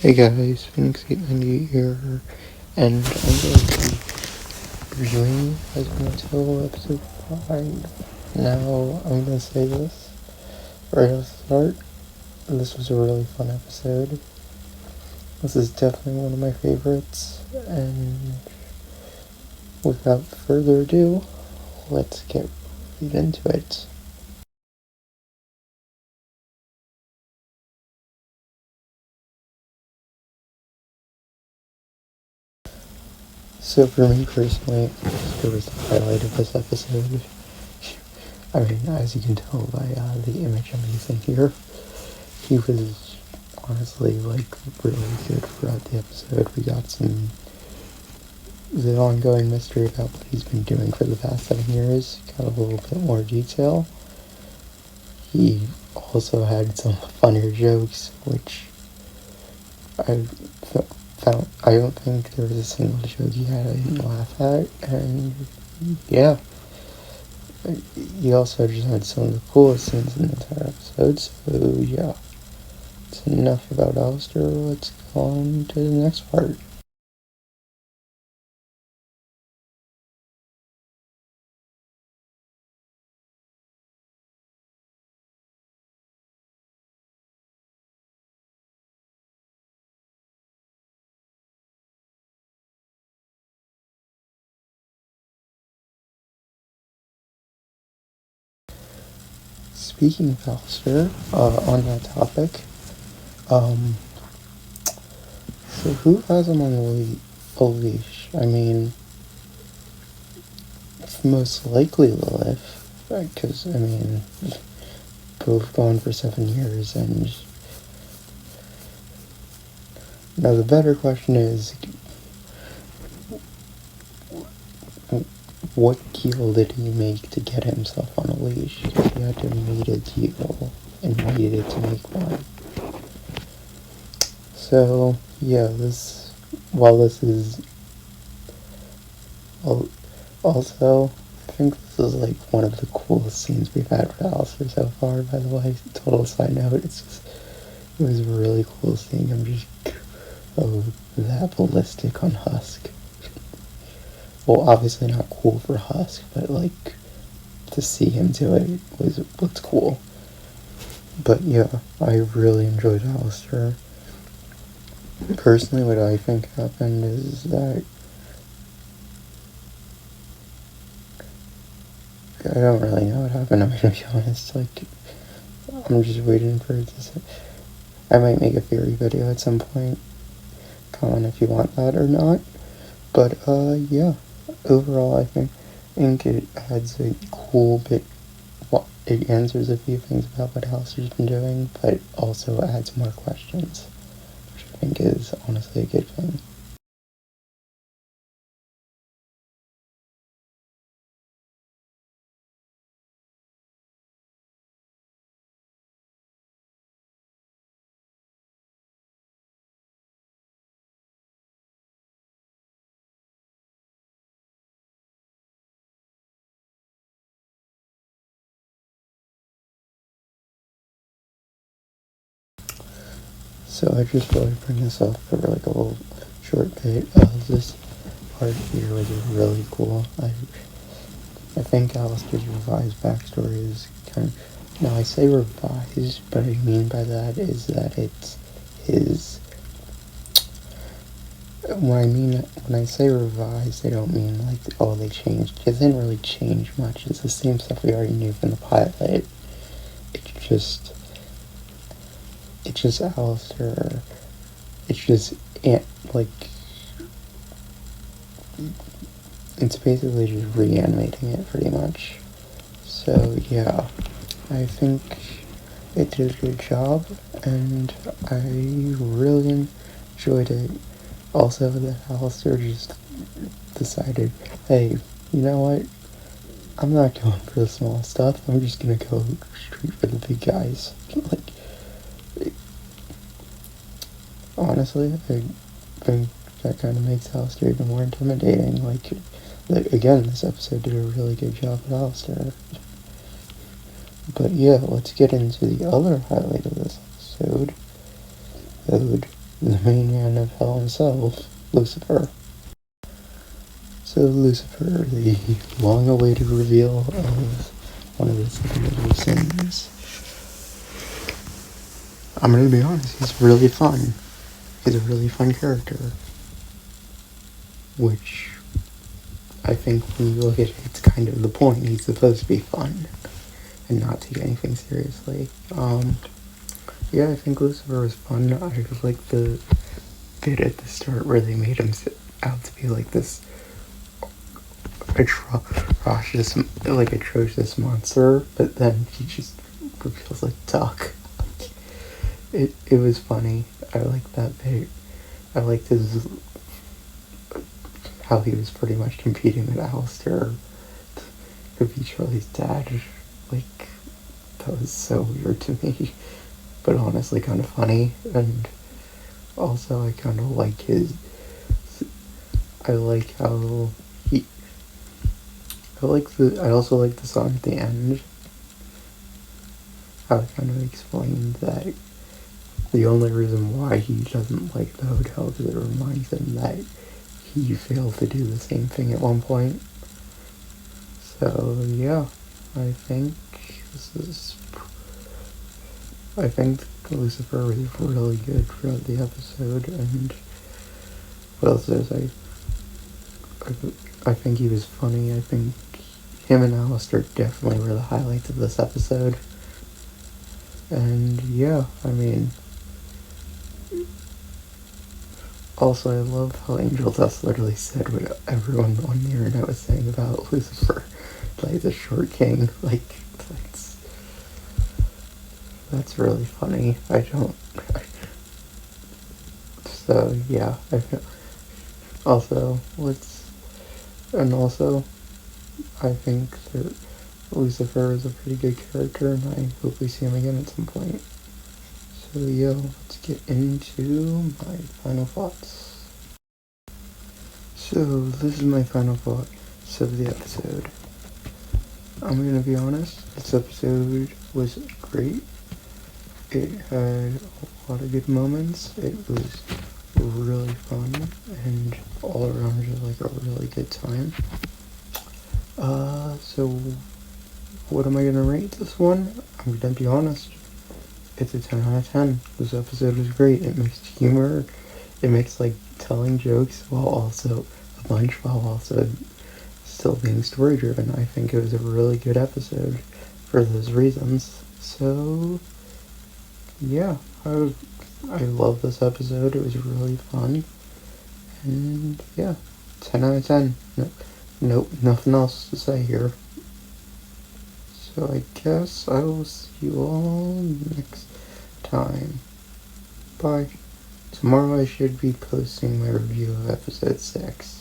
Hey guys, Phoenix890 here, and I'm going to be reviewing Has Alastor episode 5. Now, I'm going to say this right off the start. This was a really fun episode. This is definitely one of my favorites, and without further ado, let's get right into it. So for me personally, Alastor was the highlight of this episode. I mean, as you can tell by the image I'm using here, he was honestly really good throughout the episode. We got the ongoing mystery about what he's been doing for the past 7 years, got a little bit more detail. He also had some funnier jokes, which I found. I don't think there was a single joke he had I didn't laugh at, and yeah. He also just had some of the coolest scenes in the entire episode, so yeah. That's enough about Alastor. Let's go on to the next part. Speaking of Alastor, on that topic, so who has him on a leash? I mean, it's most likely Lilith, because, I mean, both gone for 7 years, and now the better question is, what deal did he make to get himself on a leash? He had to make a deal, and needed to make one. So, yeah, while this is, also, I think this is one of the coolest scenes we've had with Alastor so far, by the way. Total side note, it was really cool seeing him just go that ballistic on Husk. Well, obviously not cool for Husk, but to see him do it was cool. But yeah, I really enjoyed Alastor. Personally, what I think happened is that I don't really know what happened, I'm gonna be honest. I'm just waiting for it to say. I might make a theory video at some point. Comment if you want that or not. But, yeah. Overall, I think it adds a cool bit. Well, it answers a few things about what Alastor's been doing, but also adds more questions, which I think is honestly a good thing. So I just thought I'd bring this up for a little short bit. This part here was really cool. I think Alastor's revised backstory is kind of... Now I say revised, but what I mean by that is that it's his... When I say revised, I don't mean they changed. It didn't really change much. It's the same stuff we already knew from the pilot. It's just Alastor. It's just, it's basically just reanimating it pretty much. So yeah, I think it did a good job, and I really enjoyed it. Also, that Alastor just decided, hey, you know what? I'm not going for the small stuff. I'm just gonna go straight for the big guys. Honestly, I think that kind of makes Alastor even more intimidating. Again, this episode did a really good job with Alastor. But yeah, let's get into the other highlight of this episode. the main man of hell himself, Lucifer. So Lucifer, the long-awaited reveal of one of the seven deadly sins. I'm gonna be honest, he's really fun. He's a really fun character. Which, I think when you look at it, it's kind of the point. He's supposed to be fun and not take anything seriously. Yeah, I think Lucifer was fun. I like the bit at the start where they made him out to be like this atrocious monster, but then he just reveals a duck. It was funny. I liked that bit. I liked how he was pretty much competing with Alastor to be Charlie's dad. Like, that was so weird to me, but honestly kind of funny. And also I kind of like I like how I also like the song at the end. How it kind of explained that the only reason why he doesn't like the hotel because it reminds him that he failed to do the same thing at one point. So yeah, I think Lucifer was really good throughout the episode. And what else did I say? I think he was funny. I think him and Alastor definitely were the highlights of this episode. And yeah, I mean, also I love how Angel Dust literally said what everyone on the internet was saying about Lucifer, like the short king. Like, that's really funny. So yeah, also I think that Lucifer is a pretty good character, and I hope we see him again at some point. So yeah, let's get into my final thoughts. So this is my final thoughts of the episode. I'm gonna be honest, this episode was great. It had a lot of good moments. It was really fun, and all around just like a really good time. So what am I gonna rate this one? I'm gonna be honest. It's a 10 out of 10. This episode was great. It mixed humor. It mixed like telling jokes while also still being story driven. I think it was a really good episode for those reasons. So yeah, I love this episode. It was really fun. And yeah, 10 out of 10. Nope, nothing else to say here. So I guess I will see you all next time. Bye. Tomorrow I should be posting my review of episode 6.